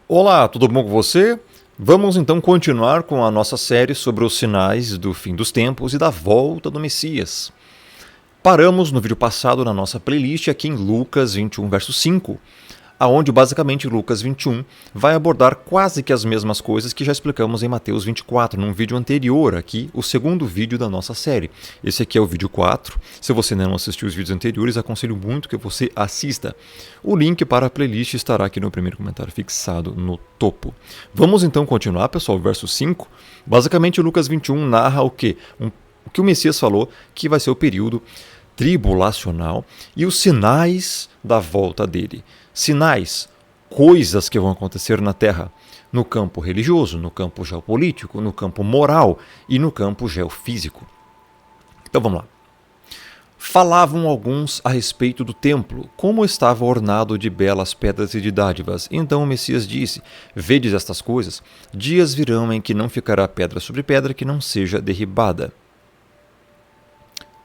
Olá, tudo bom com você? Vamos então continuar com a nossa série sobre os sinais do fim dos tempos e da volta do Messias. Paramos no vídeo passado na nossa playlist aqui em Lucas 21, verso 5, aonde basicamente Lucas 21 vai abordar quase que as mesmas coisas que já explicamos em Mateus 24, num vídeo anterior aqui, o segundo vídeo da nossa série. Esse aqui é o vídeo 4. Se você ainda não assistiu os vídeos anteriores, aconselho muito que você assista. O link para a playlist estará aqui no primeiro comentário fixado no topo. Vamos então continuar, pessoal, verso 5. Basicamente, Lucas 21 narra o quê? O que o Messias falou que vai ser o período tribulacional e os sinais da volta dele. Sinais, coisas que vão acontecer na Terra, no campo religioso, no campo geopolítico, no campo moral e no campo geofísico. Então vamos lá. Falavam alguns a respeito do templo, como estava ornado de belas pedras e de dádivas. Então o Messias disse: Vedes estas coisas? Dias virão em que não ficará pedra sobre pedra que não seja derribada.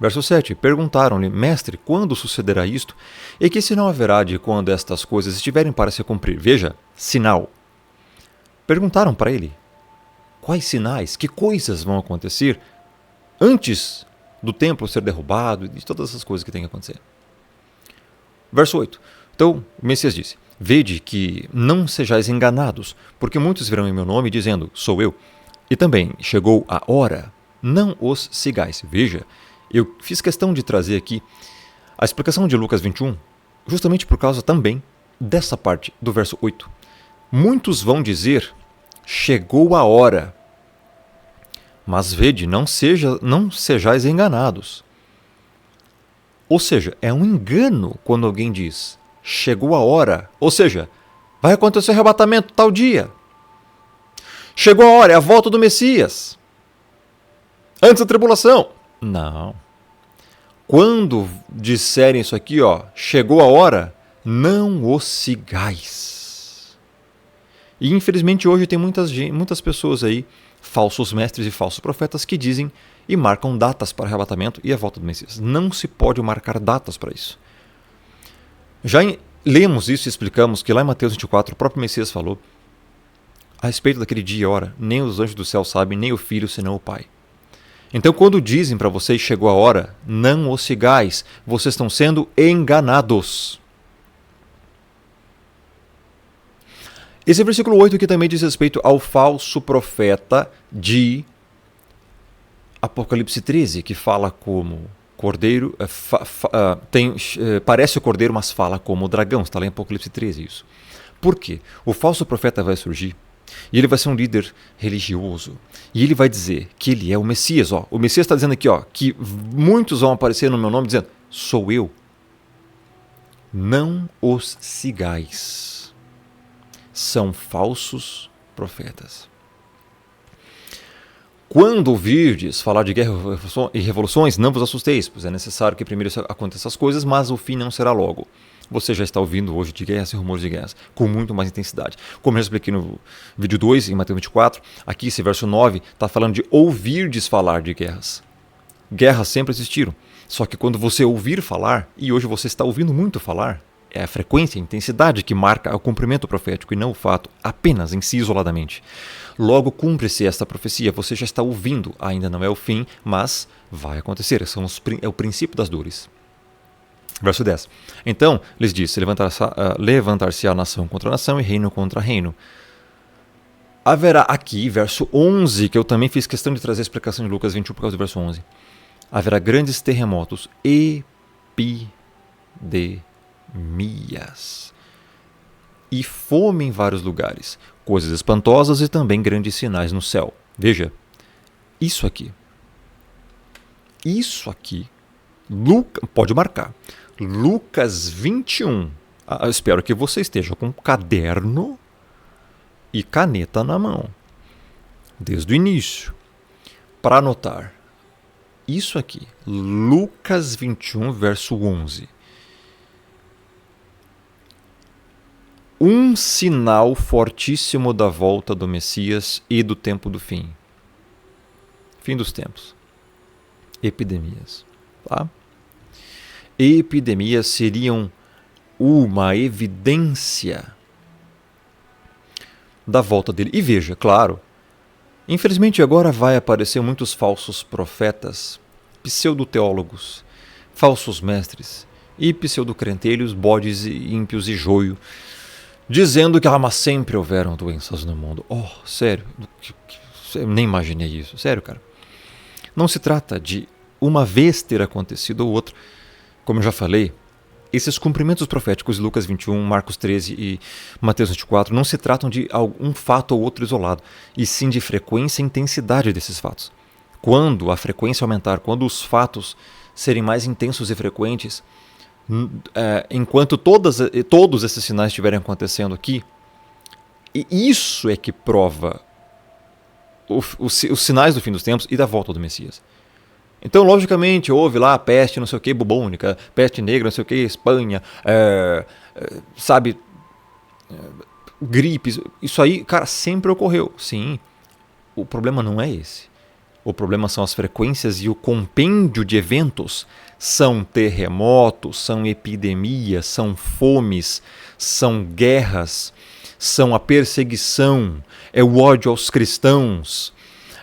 Verso 7. Perguntaram-lhe: Mestre, quando sucederá isto? E que sinal haverá de quando estas coisas estiverem para se cumprir? Veja, sinal. Perguntaram para ele: Quais sinais, que coisas vão acontecer antes do templo ser derrubado e de todas essas coisas que tem que acontecer? Verso 8. Então, o Messias disse: Vede que não sejais enganados, porque muitos virão em meu nome dizendo: Sou eu. E também chegou a hora, não os sigais. Veja, eu fiz questão de trazer aqui a explicação de Lucas 21, justamente por causa também dessa parte do verso 8. Muitos vão dizer: chegou a hora. Mas vede, não sejais enganados. Ou seja, é um engano quando alguém diz: chegou a hora. Ou seja, vai acontecer arrebatamento tal dia. Chegou a hora, é a volta do Messias. Antes da tribulação. Não. Quando disserem isso aqui, chegou a hora, não os sigais. E infelizmente hoje tem muitas pessoas aí, falsos mestres e falsos profetas, que dizem e marcam datas para o arrebatamento e a volta do Messias. Não se pode marcar datas para isso. Já lemos isso e explicamos que lá em Mateus 24 o próprio Messias falou a respeito daquele dia e hora: nem os anjos do céu sabem, nem o Filho, senão o Pai. Então, quando dizem para vocês chegou a hora, não os sigais, vocês estão sendo enganados. Esse versículo 8 aqui também diz respeito ao falso profeta de Apocalipse 13, que fala como cordeiro, parece o cordeiro, mas fala como o dragão. Está lá em Apocalipse 13 isso. Por quê? O falso profeta vai surgir e ele vai ser um líder religioso. E ele vai dizer que ele é o Messias. O Messias está dizendo aqui que muitos vão aparecer no meu nome dizendo: sou eu. Não os sigais. São falsos profetas. Quando ouvirdes falar de guerra e revoluções, não vos assusteis, pois é necessário que primeiro aconteçam as coisas, mas o fim não será logo. Você já está ouvindo hoje de guerras e rumores de guerras com muito mais intensidade. Como eu já expliquei no vídeo 2, em Mateus 24, aqui esse verso 9 está falando de ouvirdes falar de guerras. Guerras sempre existiram, só que quando você ouvir falar, e hoje você está ouvindo muito falar, é a frequência, a intensidade que marca o cumprimento profético e não o fato apenas em si isoladamente. Logo cumpre-se esta profecia, você já está ouvindo, ainda não é o fim, mas vai acontecer, é o princípio das dores. Verso 10. Então, lhes disse: levantar-se-á nação contra nação e reino contra reino. Haverá aqui, verso 11, que eu também fiz questão de trazer a explicação de Lucas 21 por causa do verso 11. Haverá grandes terremotos, epidemias e fome em vários lugares, coisas espantosas e também grandes sinais no céu. Veja, isso aqui, pode marcar, Lucas 21. Espero que você esteja com caderno e caneta na mão, desde o início, para anotar. Isso aqui, Lucas 21, verso 11. Um sinal fortíssimo da volta do Messias e do tempo do fim. Fim dos tempos. Epidemias. Tá? Epidemias seriam uma evidência da volta dele. E veja, claro, infelizmente agora vai aparecer muitos falsos profetas, pseudo-teólogos, falsos mestres e pseudo-crentelhos, bodes e ímpios e joio, dizendo que mas sempre houveram doenças no mundo. Oh, sério, eu nem imaginei isso. Sério, cara. Não se trata de uma vez ter acontecido ou outra. Como eu já falei, esses cumprimentos proféticos de Lucas 21, Marcos 13 e Mateus 24 não se tratam de algum fato ou outro isolado, e sim de frequência e intensidade desses fatos. Quando a frequência aumentar, quando os fatos serem mais intensos e frequentes, enquanto todos esses sinais estiverem acontecendo aqui, e isso é que prova os sinais do fim dos tempos e da volta do Messias. Então, logicamente, houve lá peste, não sei o que, bubônica, peste negra, não sei o que, Espanha, gripes. Isso aí, cara, sempre ocorreu. Sim, o problema não é esse. O problema são as frequências e o compêndio de eventos. São terremotos, são epidemias, são fomes, são guerras, são a perseguição, é o ódio aos cristãos,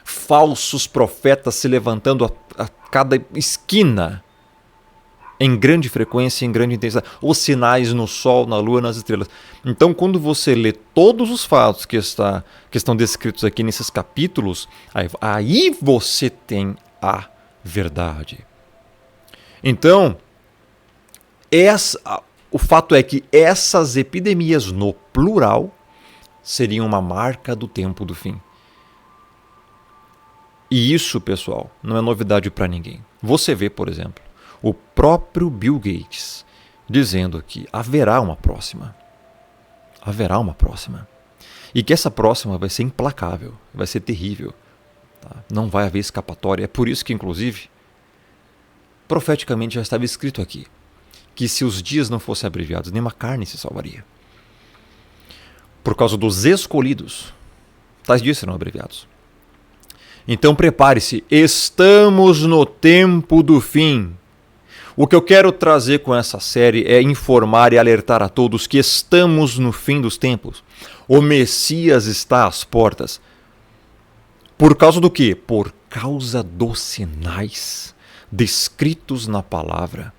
falsos profetas se levantando a cada esquina, em grande frequência, em grande intensidade, os sinais no sol, na lua, nas estrelas. Então, quando você lê todos os fatos que estão descritos aqui nesses capítulos, aí você tem a verdade. Então, o fato é que essas epidemias, no plural, seriam uma marca do tempo do fim. E isso, pessoal, não é novidade para ninguém. Você vê, por exemplo, o próprio Bill Gates dizendo que haverá uma próxima. Haverá uma próxima. E que essa próxima vai ser implacável, vai ser terrível. Tá? Não vai haver escapatória. É por isso que, inclusive, profeticamente já estava escrito aqui que se os dias não fossem abreviados, nenhuma carne se salvaria. Por causa dos escolhidos, tais dias serão abreviados. Então prepare-se, estamos no tempo do fim. O que eu quero trazer com essa série é informar e alertar a todos que estamos no fim dos tempos. O Messias está às portas. Por causa do quê? Por causa dos sinais descritos na palavra.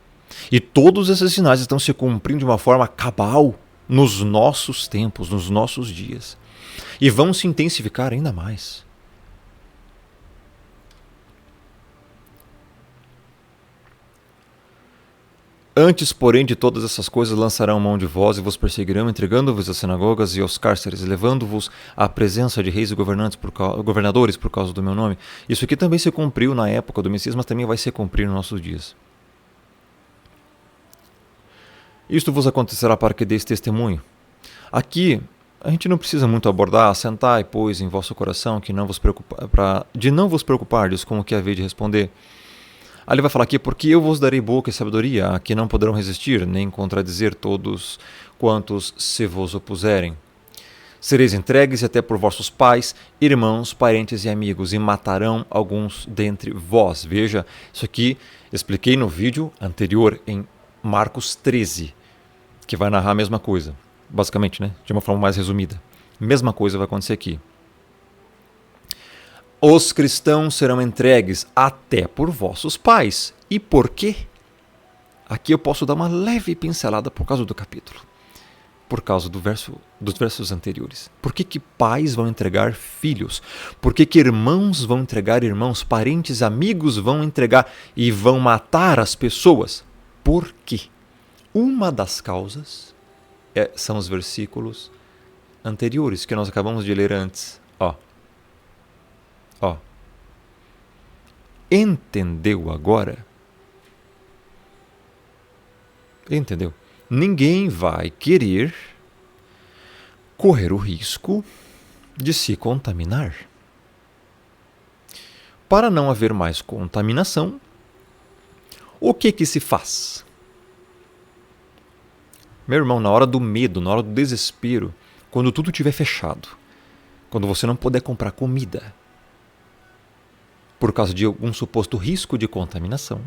E todos esses sinais estão se cumprindo de uma forma cabal nos nossos tempos, nos nossos dias. E vão se intensificar ainda mais. Antes, porém, de todas essas coisas, lançarão mão de vós e vos perseguirão, entregando-vos às sinagogas e aos cárceres, levando-vos à presença de reis e governadores por causa do meu nome. Isso aqui também se cumpriu na época do Messias, mas também vai se cumprir nos nossos dias. Isto vos acontecerá para que deis testemunho. Aqui, a gente não precisa muito abordar, assentai, pois, em vosso coração, de não vos preocupardes com o que haveis de responder. Aí ele vai falar aqui, porque eu vos darei boca e sabedoria, a que não poderão resistir, nem contradizer todos quantos se vos opuserem. Sereis entregues até por vossos pais, irmãos, parentes e amigos, e matarão alguns dentre vós. Veja, isso aqui expliquei no vídeo anterior, em Marcos 13, que vai narrar a mesma coisa, basicamente, né? De uma forma mais resumida. Mesma coisa vai acontecer aqui. Os cristãos serão entregues até por vossos pais. E por quê? Aqui eu posso dar uma leve pincelada por causa do capítulo. Por causa dos versos anteriores. Por que pais vão entregar filhos? Por que irmãos vão entregar irmãos? Parentes, amigos vão entregar e vão matar as pessoas? Por quê? Uma das causas são os versículos anteriores que nós acabamos de ler antes. Entendeu agora? Entendeu? Ninguém vai querer correr o risco de se contaminar. Para não haver mais contaminação, o que se faz? Meu irmão, na hora do medo, na hora do desespero, quando tudo estiver fechado, quando você não puder comprar comida, por causa de algum suposto risco de contaminação,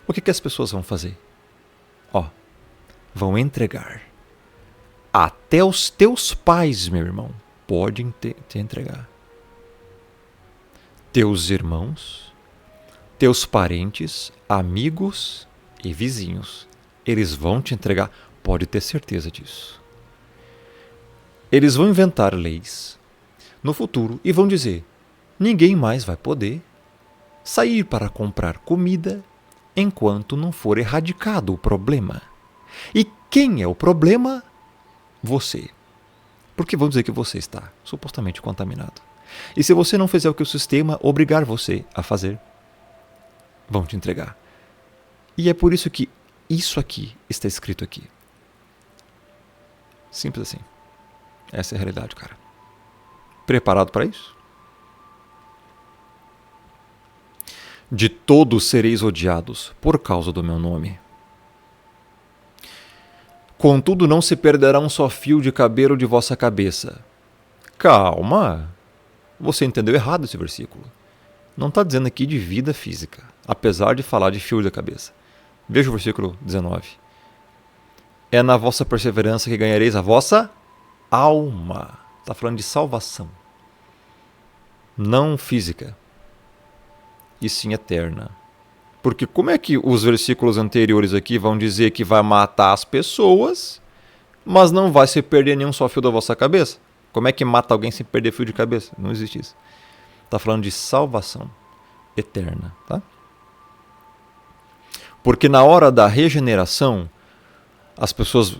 o que as pessoas vão fazer? Vão entregar até os teus pais, meu irmão, pode te entregar. Teus irmãos, teus parentes, amigos e vizinhos, eles vão te entregar, pode ter certeza disso. Eles vão inventar leis no futuro e vão dizer: ninguém mais vai poder sair para comprar comida enquanto não for erradicado o problema. E quem é o problema? Você. Porque vão dizer que você está supostamente contaminado. E se você não fizer o que o sistema obrigar você a fazer, vão te entregar. E é por isso que isso aqui está escrito aqui. Simples assim. Essa é a realidade, cara. Preparado para isso? De todos sereis odiados por causa do meu nome. Contudo, não se perderá um só fio de cabelo de vossa cabeça. Calma! Você entendeu errado esse versículo. Não está dizendo aqui de vida física, apesar de falar de fio da cabeça. Veja o versículo 19. É na vossa perseverança que ganhareis a vossa alma. Está falando de salvação. Não física. E sim eterna. Porque como é que os versículos anteriores aqui vão dizer que vai matar as pessoas, mas não vai se perder nenhum só fio da vossa cabeça? Como é que mata alguém sem perder fio de cabeça? Não existe isso. Está falando de salvação eterna. Tá? Porque na hora da regeneração, as pessoas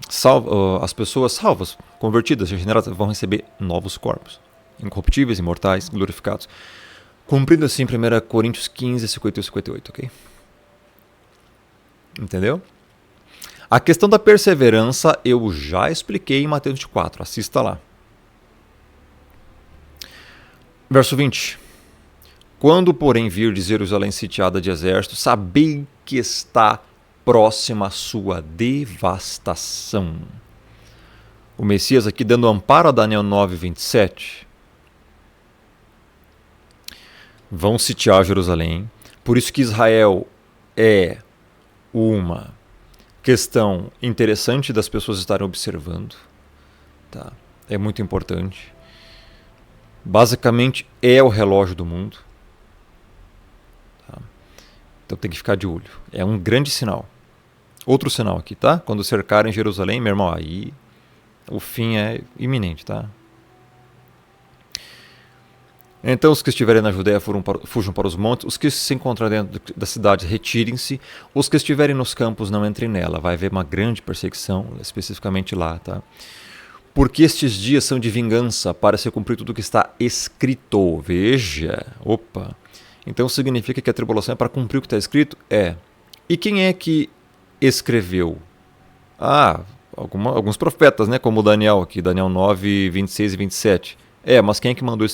salvas, convertidas, regeneradas, vão receber novos corpos. Incorruptíveis, imortais, glorificados. Cumprindo assim 1 Coríntios 15, 51 e 58, ok? Entendeu? A questão da perseverança eu já expliquei em Mateus 24, assista lá. Verso 20. Quando, porém, virdes Jerusalém sitiada de exército, sabei que está próxima a sua devastação. O Messias aqui dando amparo a Daniel 9, 27. Vão sitiar Jerusalém. Por isso que Israel é uma questão interessante das pessoas estarem observando. Tá? É muito importante. Basicamente é o relógio do mundo. Tá? Então tem que ficar de olho. É um grande sinal. Outro sinal aqui, tá? Quando cercarem Jerusalém, meu irmão, aí o fim é iminente, tá? Então os que estiverem na Judéia fujam para os montes, os que se encontrarem dentro da cidade retirem-se, os que estiverem nos campos não entrem nela. Vai haver uma grande perseguição, especificamente lá, tá? Porque estes dias são de vingança para se cumprir tudo o que está escrito. Veja, opa. Então significa que a tribulação é para cumprir o que está escrito? É. E quem é que escreveu? Alguns profetas, né? Como Daniel aqui, Daniel 9, 26 e 27. Mas quem é que mandou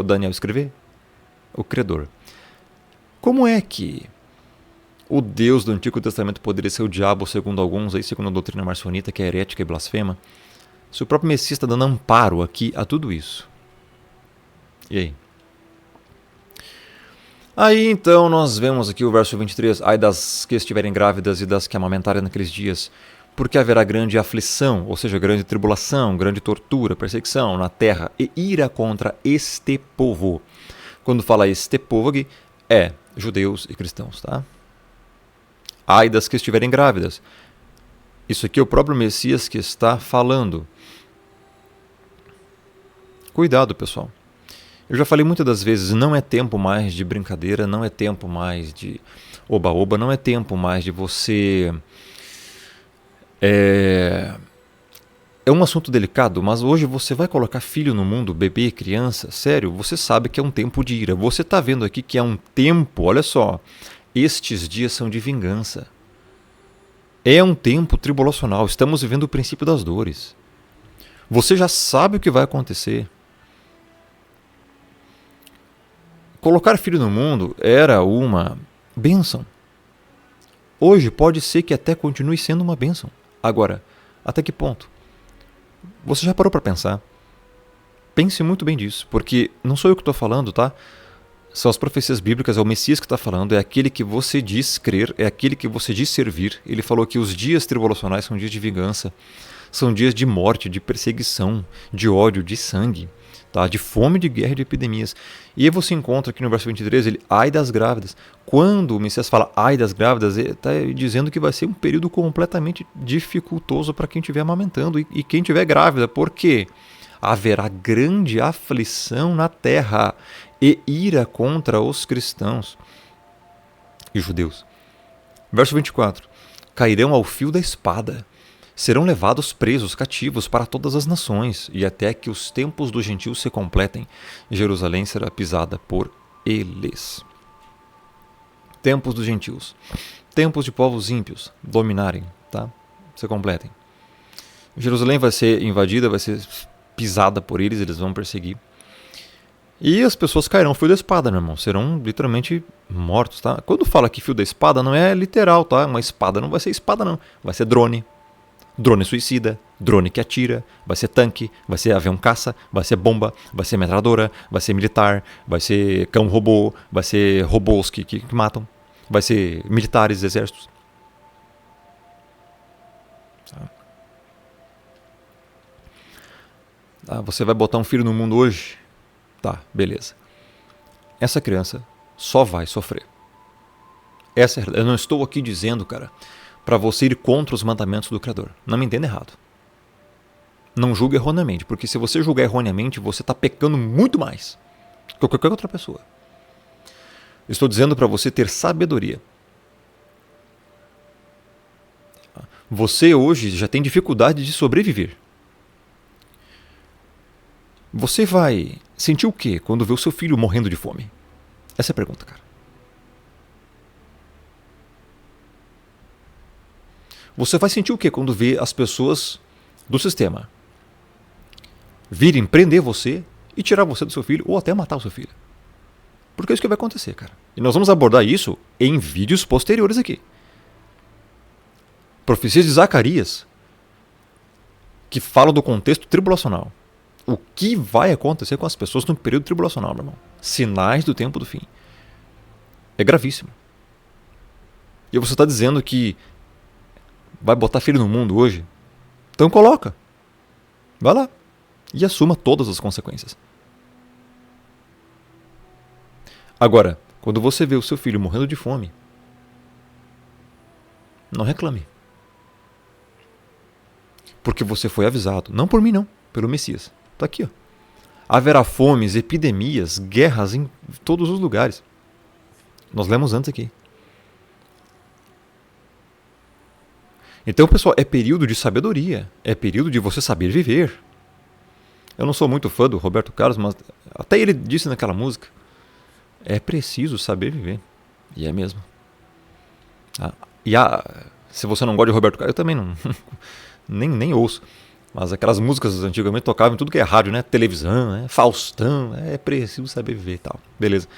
Daniel escrever? O Criador. Como é que o Deus do Antigo Testamento poderia ser o diabo, segundo alguns, aí, segundo a doutrina marcionita, que é herética e blasfema, se o próprio Messias está dando amparo aqui a tudo isso? E aí? Aí então nós vemos aqui o verso 23. Ai das que estiverem grávidas e das que amamentarem naqueles dias, porque haverá grande aflição, ou seja, grande tribulação, grande tortura, perseguição na terra e ira contra este povo. Quando fala este povo aqui, é judeus e cristãos, tá? Ai das que estiverem grávidas. Isso aqui é o próprio Messias que está falando. Cuidado, pessoal. Eu já falei muitas das vezes, não é tempo mais de brincadeira, não é tempo mais de oba-oba, não é tempo mais de você... É um assunto delicado, mas hoje você vai colocar filho no mundo, bebê, criança, sério, você sabe que é um tempo de ira. Você está vendo aqui que é um tempo, olha só, estes dias são de vingança. É um tempo tribulacional, estamos vivendo o princípio das dores. Você já sabe o que vai acontecer. Colocar filho no mundo era uma bênção. Hoje pode ser que até continue sendo uma bênção. Agora, até que ponto? Você já parou para pensar? Pense muito bem disso, porque não sou eu que estou falando, tá? São as profecias bíblicas, é o Messias que está falando, é aquele que você diz crer, é aquele que você diz servir. Ele falou que os dias tribulacionais são dias de vingança. São dias de morte, de perseguição, de ódio, de sangue, tá? De fome, de guerra e de epidemias. E aí você encontra aqui no verso 23, ele, ai das grávidas. Quando o Messias fala ai das grávidas, ele está dizendo que vai ser um período completamente dificultoso para quem estiver amamentando e quem estiver grávida. Por quê? Haverá grande aflição na terra e ira contra os cristãos e judeus. Verso 24. Cairão ao fio da espada, serão levados presos, cativos para todas as nações, e até que os tempos dos gentios se completem, Jerusalém será pisada por eles. Tempos dos gentios. Tempos de povos ímpios dominarem, tá? Se completem. Jerusalém vai ser invadida, vai ser pisada por eles, eles vão perseguir. E as pessoas cairão fio da espada, meu irmão. Serão literalmente mortos, tá? Quando fala que fio da espada, não é literal, tá? Uma espada não vai ser espada, não. Vai ser drone. Drone suicida, drone que atira, vai ser tanque, vai ser avião caça, vai ser bomba, vai ser metralhadora, vai ser militar, vai ser cão robô, vai ser robôs que matam, vai ser militares, exércitos. Ah, você vai botar um filho no mundo hoje? Tá, beleza. Essa criança só vai sofrer. Eu não estou aqui dizendo, cara, para você ir contra os mandamentos do Criador. Não me entenda errado. Não julgue erroneamente, porque se você julgar erroneamente, você está pecando muito mais que qualquer outra pessoa. Estou dizendo para você ter sabedoria. Você hoje já tem dificuldade de sobreviver. Você vai sentir o quê quando vê o seu filho morrendo de fome? Essa é a pergunta, cara. Você vai sentir o quê quando vê as pessoas do sistema virem prender você e tirar você do seu filho ou até matar o seu filho? Porque é isso que vai acontecer, cara. E nós vamos abordar isso em vídeos posteriores aqui. Profecias de Zacarias, que falam do contexto tribulacional. O que vai acontecer com as pessoas no período tribulacional, meu irmão? Sinais do tempo do fim. É gravíssimo. E você está dizendo que vai botar filho no mundo hoje? Então coloca. Vai lá. E assuma todas as consequências. Agora, quando você vê o seu filho morrendo de fome, não reclame. Porque você foi avisado. Não por mim, não. Pelo Messias. Está aqui, ó. Haverá fomes, epidemias, guerras em todos os lugares. Nós lemos antes aqui. Então, pessoal, é período de sabedoria. É período de você saber viver. Eu não sou muito fã do Roberto Carlos, mas até ele disse naquela música, é preciso saber viver. E é mesmo. Se você não gosta de Roberto Carlos, eu também não nem ouço. Mas aquelas músicas antigamente tocavam em tudo que é rádio, né? Televisão, né? Faustão, é preciso saber viver e tal. Beleza.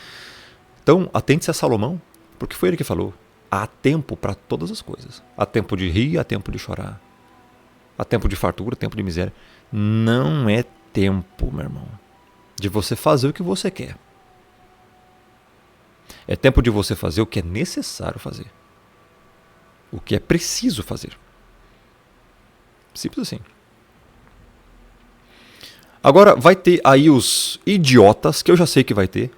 Então, atente-se a Salomão, porque foi ele que falou. Há tempo para todas as coisas. Há tempo de rir, há tempo de chorar. Há tempo de fartura, tempo de miséria. Não é tempo, meu irmão, de você fazer o que você quer. É tempo de você fazer o que é necessário fazer. O que é preciso fazer. Simples assim. Agora vai ter aí os idiotas, que eu já sei que vai ter.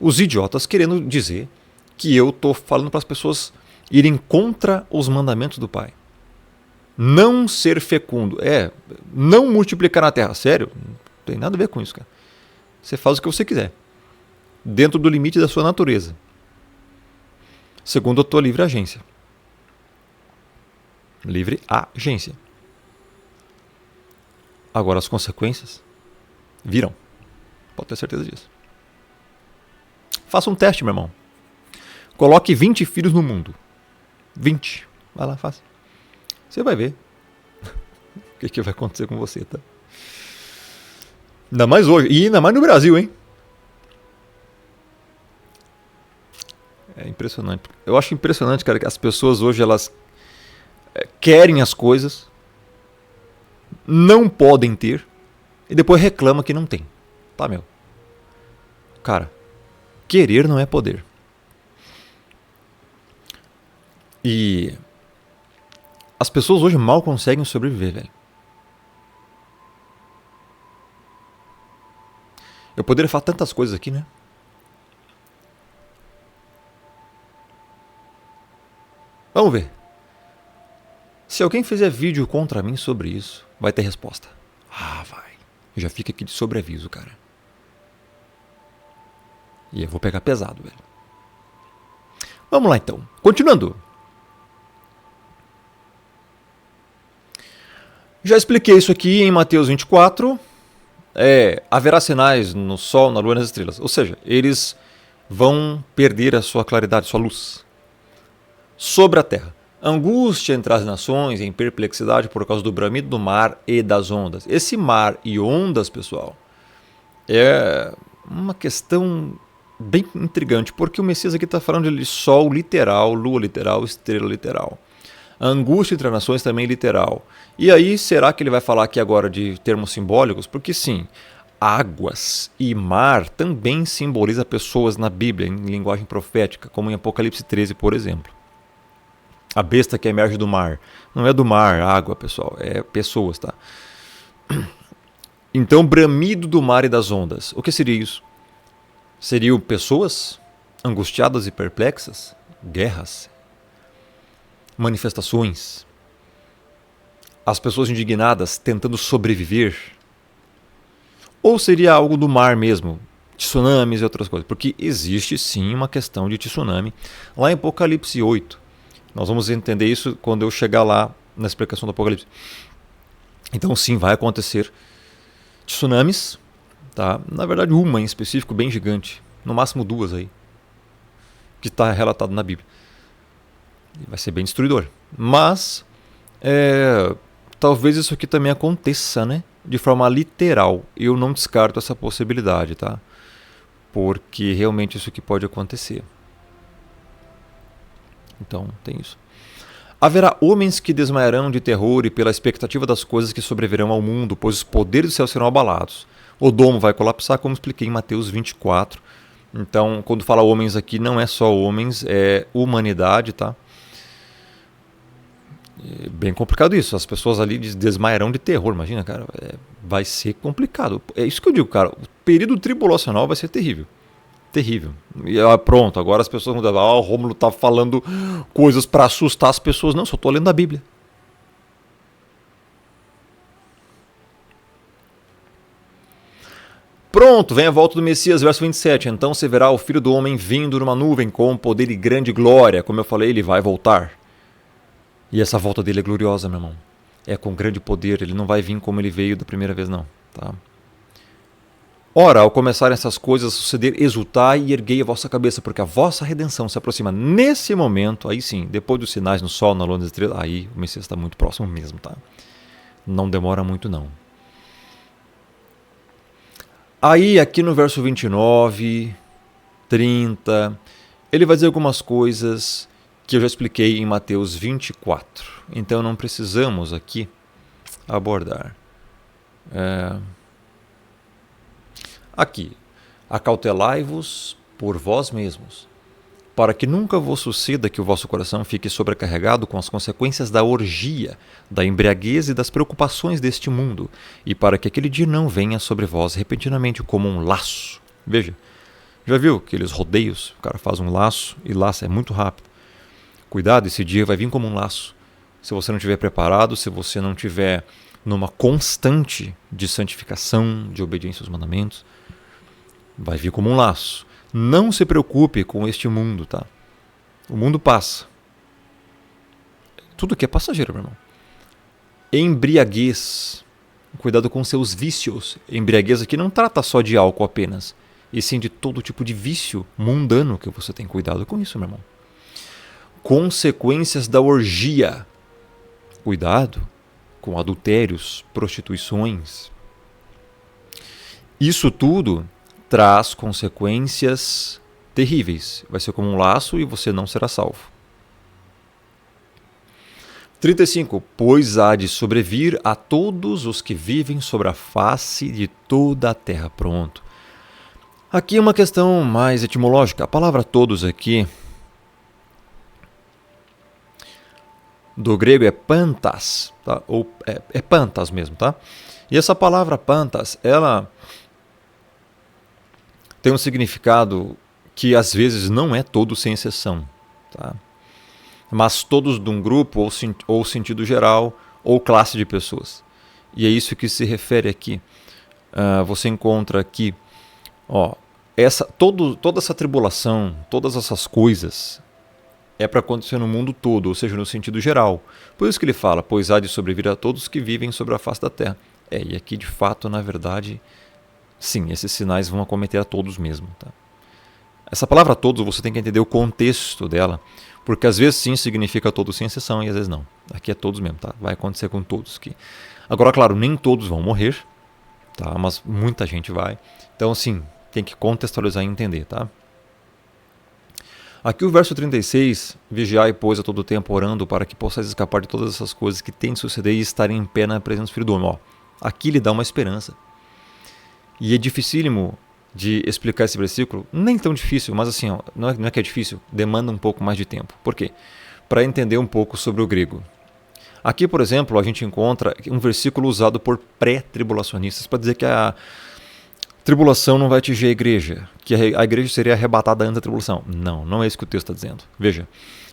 Os idiotas querendo dizer que eu estou falando para as pessoas irem contra os mandamentos do Pai. Não ser fecundo. Não multiplicar na terra. Sério? Não tem nada a ver com isso, cara. Você faz o que você quiser. Dentro do limite da sua natureza. Segundo a tua livre agência. Livre agência. Agora as consequências virão. Pode ter certeza disso. Faça um teste, meu irmão. Coloque 20 filhos no mundo. 20. Vai lá, faça. Você vai ver o que vai acontecer com você, tá? Ainda mais hoje. E ainda mais no Brasil, hein? É impressionante. Eu acho impressionante, cara, que as pessoas hoje, elas querem as coisas, não podem ter, e depois reclamam que não tem. Tá, meu? Cara, querer não é poder. E as pessoas hoje mal conseguem sobreviver, velho. Eu poderia falar tantas coisas aqui, né? Vamos ver. Se alguém fizer vídeo contra mim sobre isso, vai ter resposta. Ah, vai. Já fica aqui de sobreaviso, cara. E eu vou pegar pesado, velho. Vamos lá, então. Continuando. Já expliquei isso aqui em Mateus 24. Haverá sinais no sol, na lua e nas estrelas. Ou seja, eles vão perder a sua claridade, sua luz. Sobre a terra. Angústia entre as nações, em perplexidade por causa do bramido do mar e das ondas. Esse mar e ondas, pessoal, é uma questão bem intrigante, porque o Messias aqui está falando de sol literal, lua literal, estrela literal. Angústia entre as nações também literal. E aí, será que ele vai falar aqui agora de termos simbólicos? Porque sim, águas e mar também simboliza pessoas na Bíblia, em linguagem profética, como em Apocalipse 13, por exemplo. A besta que emerge do mar. Não é do mar, água, pessoal. É pessoas, tá? Então, bramido do mar e das ondas. O que seria isso? Seriam pessoas angustiadas e perplexas? Guerras? Manifestações? As pessoas indignadas tentando sobreviver? Ou seria algo do mar mesmo? Tsunamis e outras coisas? Porque existe sim uma questão de tsunami lá em Apocalipse 8. Nós vamos entender isso quando eu chegar lá na explicação do Apocalipse. Então sim, vai acontecer tsunamis, tá? Na verdade uma em específico bem gigante, no máximo duas aí, que está relatado na Bíblia. Vai ser bem destruidor. Mas talvez isso aqui também aconteça, né? De forma literal. Eu não descarto essa possibilidade, tá? Porque realmente isso aqui pode acontecer. Então, tem isso. Haverá homens que desmaiarão de terror e pela expectativa das coisas que sobrevirão ao mundo, pois os poderes do céu serão abalados. O domo vai colapsar, como expliquei em Mateus 24. Então, quando fala homens aqui, não é só homens, é humanidade, tá? É bem complicado isso. As pessoas ali desmaiarão de terror. Imagina, cara, vai ser complicado. É isso que eu digo, cara. O período tribulacional vai ser terrível. Terrível. E pronto, agora as pessoas vão dizer, o Rômulo tá falando coisas para assustar as pessoas. Não, só tô lendo a Bíblia. Pronto, vem a volta do Messias, verso 27. Então se verá o Filho do Homem vindo numa nuvem com poder e grande glória. Como eu falei, ele vai voltar. E essa volta dele é gloriosa, meu irmão. É com grande poder, ele não vai vir como ele veio da primeira vez, não. Tá? Ora, ao começarem essas coisas a suceder, exultai e erguei a vossa cabeça, porque a vossa redenção se aproxima. Nesse momento, aí sim, depois dos sinais no sol, na lua, nas estrelas, aí o Messias está muito próximo mesmo, tá? Não demora muito, não. Aí, aqui no verso 29, 30, ele vai dizer algumas coisas que eu já expliquei em Mateus 24. Então, não precisamos aqui abordar. Aqui, acautelai-vos por vós mesmos, para que nunca vos suceda que o vosso coração fique sobrecarregado com as consequências da orgia, da embriaguez e das preocupações deste mundo, e para que aquele dia não venha sobre vós repentinamente como um laço. Veja, já viu aqueles rodeios? O cara faz um laço e laça, é muito rápido. Cuidado, esse dia vai vir como um laço. Se você não estiver preparado, se você não estiver numa constante de santificação, de obediência aos mandamentos, vai vir como um laço. Não se preocupe com este mundo, tá? O mundo passa. Tudo aqui é passageiro, meu irmão. Embriaguez. Cuidado com seus vícios. Embriaguez aqui não trata só de álcool apenas, e sim de todo tipo de vício mundano que você tem. Cuidado com isso, meu irmão. Consequências da orgia. Cuidado com adultérios, prostituições. Isso tudo traz consequências terríveis. Vai ser como um laço e você não será salvo. 35. Pois há de sobrevir a todos os que vivem sobre a face de toda a terra. Pronto. Aqui é uma questão mais etimológica. A palavra todos aqui, do grego é pantas, tá? Ou é pantas mesmo, tá? E essa palavra pantas, ela tem um significado que às vezes não é todo sem exceção, tá? Mas todos de um grupo ou sentido geral ou classe de pessoas. E é isso que se refere aqui. Você encontra aqui, ó, toda essa tribulação, todas essas coisas é para acontecer no mundo todo, ou seja, no sentido geral. Por isso que ele fala, pois há de sobrevir a todos que vivem sobre a face da terra. E aqui de fato, na verdade, sim, esses sinais vão acometer a todos mesmo, tá? Essa palavra todos, você tem que entender o contexto dela, porque às vezes sim significa todos sem exceção e às vezes não. Aqui é todos mesmo, tá? Vai acontecer com todos aqui. Agora, claro, nem todos vão morrer, tá? Mas muita gente vai. Então, sim, tem que contextualizar e entender, tá? Aqui o verso 36, vigiai, pois, a todo tempo orando para que possais escapar de todas essas coisas que têm de suceder e estarem em pé na presença do Filho do Homem. Ó, aqui lhe dá uma esperança. E é dificílimo de explicar esse versículo, nem tão difícil, mas assim, ó, não é que é difícil, demanda um pouco mais de tempo. Por quê? Para entender um pouco sobre o grego. Aqui, por exemplo, a gente encontra um versículo usado por pré-tribulacionistas para dizer que a tribulação não vai atingir a igreja, que a igreja seria arrebatada antes da tribulação. Não, não é isso que o texto está dizendo. Veja,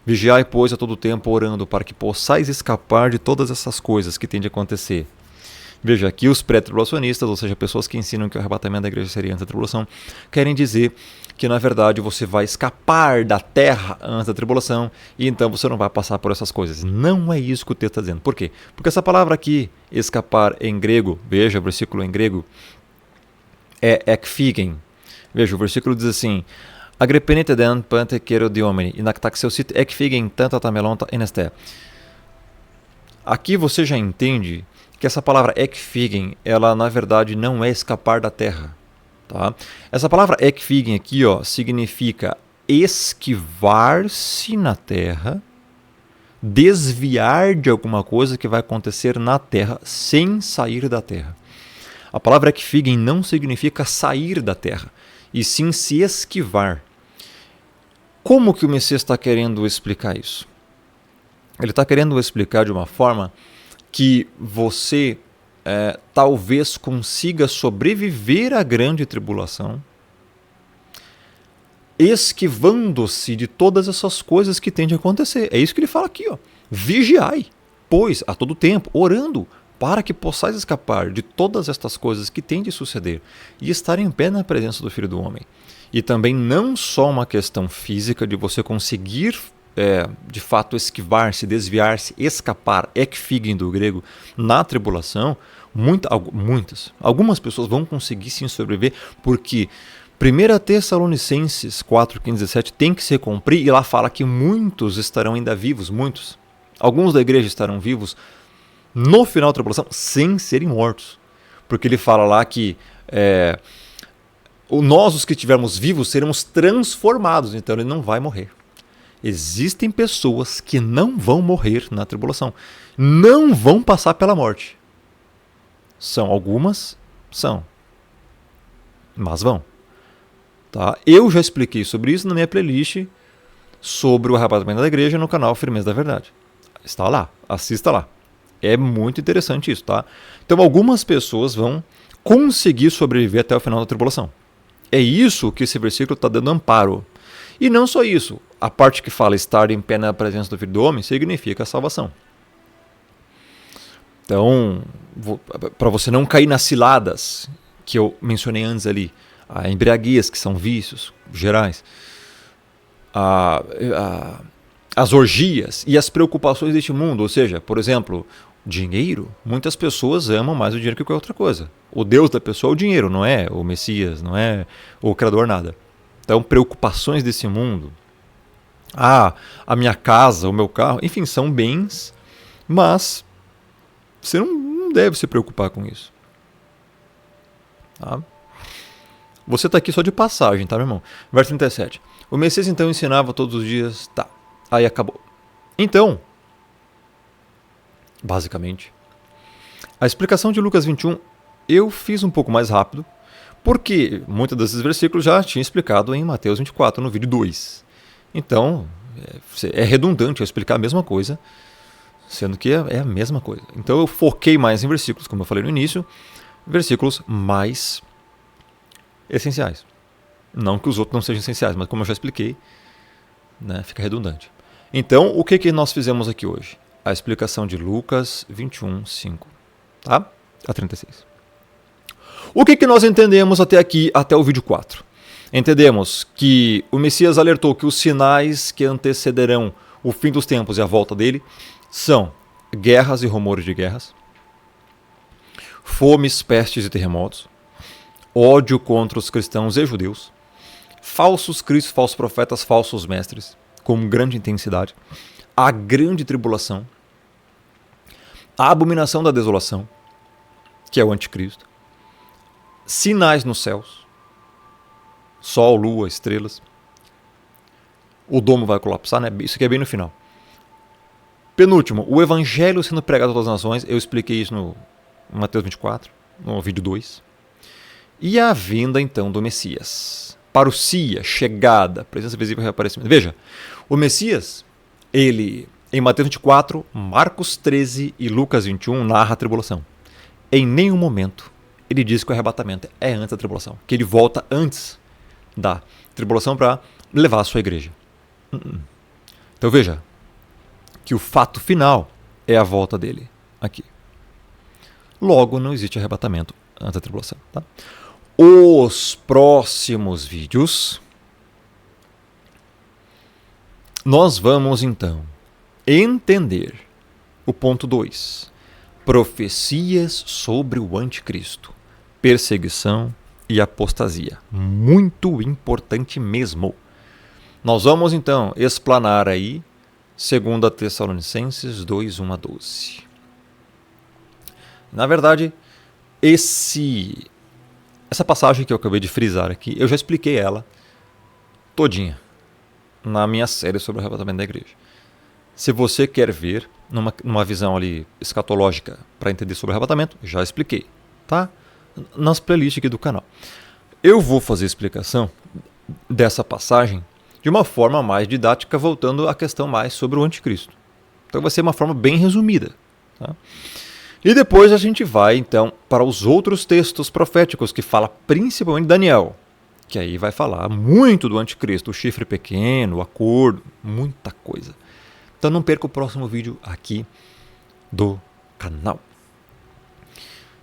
vigiai, pois, a todo tempo orando para que possais escapar de todas essas coisas que têm de acontecer. Veja, aqui os pré-tribulacionistas, ou seja, pessoas que ensinam que o arrebatamento da igreja seria antes da tribulação, querem dizer que na verdade você vai escapar da terra antes da tribulação e então você não vai passar por essas coisas. Não é isso que o texto está dizendo. Por quê? Porque essa palavra aqui, escapar em grego, veja o versículo em grego, é ekphigen. Veja, o versículo diz assim, agrepenite den pante quero diomini, inactaxeusit ekphigen tanta tamelonta enesté. Aqui você já entende que essa palavra ekphigen, ela na verdade não é escapar da terra. Tá? Essa palavra ekphigen aqui, ó, significa esquivar-se na terra, desviar de alguma coisa que vai acontecer na terra sem sair da terra. A palavra ekphigen não significa sair da terra, e sim se esquivar. Como que o Messias está querendo explicar isso? Ele está querendo explicar de uma forma que você talvez consiga sobreviver à grande tribulação, esquivando-se de todas essas coisas que têm de acontecer. É isso que ele fala aqui, ó. Vigiai, pois, a todo tempo, orando, para que possais escapar de todas estas coisas que têm de suceder e estar em pé na presença do Filho do Homem. E também não só uma questão física de você conseguir de fato esquivar-se, desviar-se, escapar, ekphigen do grego, na tribulação, algumas pessoas vão conseguir sim sobreviver, porque 1 Tessalonicenses 4, 15, 17 tem que se cumprir, e lá fala que muitos estarão ainda vivos, muitos. Alguns da igreja estarão vivos no final da tribulação sem serem mortos. Porque ele fala lá que nós, os que estivermos vivos, seremos transformados, então ele não vai morrer. Existem pessoas que não vão morrer na tribulação, não vão passar pela morte. Algumas são, mas vão. Tá? Eu já expliquei sobre isso na minha playlist sobre o arrebatamento da igreja no canal Firmeza da Verdade. Está lá, assista lá. É muito interessante isso, tá? Então algumas pessoas vão conseguir sobreviver até o final da tribulação. É isso que esse versículo está dando amparo. E não só isso, a parte que fala estar em pé na presença do Filho do Homem significa a salvação. Então, para você não cair nas ciladas que eu mencionei antes ali, a embriaguez, que são vícios gerais, as orgias e as preocupações deste mundo, ou seja, por exemplo, dinheiro, muitas pessoas amam mais o dinheiro que qualquer outra coisa. O Deus da pessoa é o dinheiro, não é o Messias, não é o Criador, nada. Então, preocupações desse mundo, a minha casa, o meu carro, enfim, são bens, mas você não deve se preocupar com isso. Tá? Você está aqui só de passagem, tá, meu irmão? Verso 37. O Messias então ensinava todos os dias, tá, aí acabou. Então, basicamente, a explicação de Lucas 21 eu fiz um pouco mais rápido, porque muitos desses versículos já tinha explicado em Mateus 24, no vídeo 2. Então, é redundante eu explicar a mesma coisa, sendo que é a mesma coisa. Então eu foquei mais em versículos, como eu falei no início, versículos mais essenciais. Não que os outros não sejam essenciais, mas como eu já expliquei, né, fica redundante. Então, o que nós fizemos aqui hoje? A explicação de Lucas 21, 5, tá? A 36. O que nós entendemos até aqui, até o vídeo 4? Entendemos que o Messias alertou que os sinais que antecederão o fim dos tempos e a volta dele são guerras e rumores de guerras, fomes, pestes e terremotos, ódio contra os cristãos e judeus, falsos cristos, falsos profetas, falsos mestres, com grande intensidade, a grande tribulação, a abominação da desolação, que é o anticristo, sinais nos céus, sol, lua, estrelas, o domo vai colapsar, né? Isso aqui é bem no final. Penúltimo, o evangelho sendo pregado a todas as nações, eu expliquei isso no Mateus 24, no vídeo 2. E a vinda então do Messias. Parousia, chegada, presença visível e reaparecimento. Veja, o Messias, ele, em Mateus 24, Marcos 13 e Lucas 21, narra a tribulação. Em nenhum momento ele diz que o arrebatamento é antes da tribulação, que ele volta antes da tribulação para levar a sua igreja. Então veja que o fato final é a volta dele aqui. Logo, não existe arrebatamento antes da tribulação. Tá? Os próximos vídeos, nós vamos então entender o ponto 2. Profecias sobre o anticristo, perseguição e apostasia. Muito importante mesmo. Nós vamos então explanar aí 2 Tessalonicenses 2, 1 a 12. Na verdade, essa passagem que eu acabei de frisar aqui, eu já expliquei ela todinha na minha série sobre o arrebatamento da igreja. Se você quer ver numa visão ali escatológica para entender sobre o arrebatamento, já expliquei, tá? Nas playlists aqui do canal. Eu vou fazer a explicação dessa passagem de uma forma mais didática, voltando à questão mais sobre o anticristo. Então vai ser uma forma bem resumida, tá? E depois a gente vai, então, para os outros textos proféticos, que fala principalmente de Daniel, que aí vai falar muito do anticristo, o chifre pequeno, o acordo, muita coisa. Então não perca o próximo vídeo aqui do canal.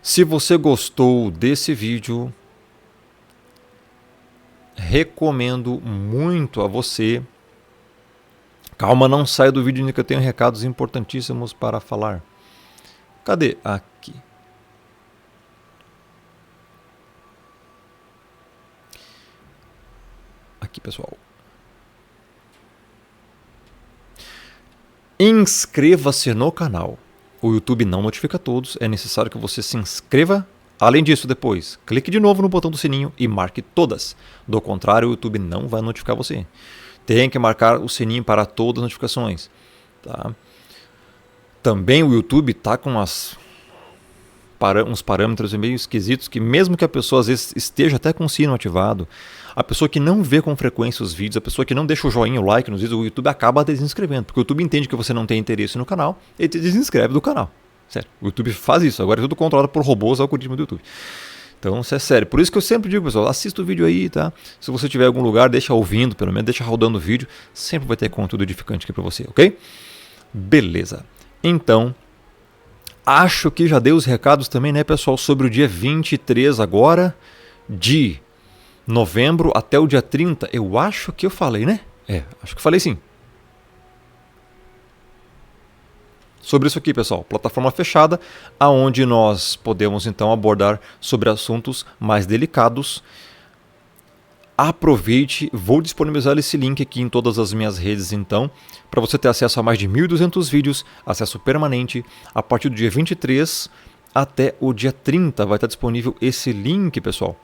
Se você gostou desse vídeo, recomendo muito a você. Calma, não saia do vídeo ainda que eu tenho recados importantíssimos para falar. Cadê? Aqui. Aqui, pessoal. Inscreva-se no canal. O YouTube não notifica a todos, é necessário que você se inscreva. Além disso, depois, clique de novo no botão do sininho e marque todas. Do contrário, o YouTube não vai notificar você. Tem que marcar o sininho para todas as notificações. Tá? Também o YouTube está com uns parâmetros meio esquisitos, que mesmo que a pessoa às vezes esteja até com o sino ativado, a pessoa que não vê com frequência os vídeos, a pessoa que não deixa o joinha, o like nos vídeos, o YouTube acaba desinscrevendo, porque o YouTube entende que você não tem interesse no canal, ele te desinscreve do canal. Sério, o YouTube faz isso, agora é tudo controlado por robôs, algoritmo do YouTube. Então, isso é sério. Por isso que eu sempre digo, pessoal, assista o vídeo aí, tá? Se você tiver em algum lugar, deixa ouvindo, pelo menos, deixa rodando o vídeo, sempre vai ter conteúdo edificante aqui pra você, ok? Beleza. Então, acho que já dei os recados também, né, pessoal, sobre o dia 23 agora de novembro até o dia 30. Eu acho que eu falei, né? Acho que falei sim. Sobre isso aqui, pessoal, plataforma fechada, aonde nós podemos então abordar sobre assuntos mais delicados. Aproveite, vou disponibilizar esse link aqui em todas as minhas redes então, para você ter acesso a mais de 1.200 vídeos, acesso permanente, a partir do dia 23 até o dia 30 vai estar disponível esse link, pessoal.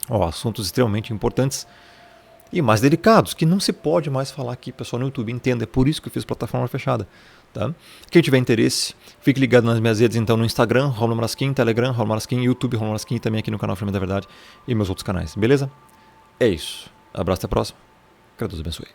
Assuntos extremamente importantes e mais delicados, que não se pode mais falar aqui, pessoal, no YouTube, entenda, é por isso que eu fiz plataforma fechada. Tá? Quem tiver interesse, fique ligado nas minhas redes então no Instagram, Romulo Marasquim, Telegram, Romulo Marasquim, YouTube, Romulo Marasquim, também aqui no canal Firme da Verdade e meus outros canais, beleza? É isso. Abraço, até a próxima. Que Deus abençoe.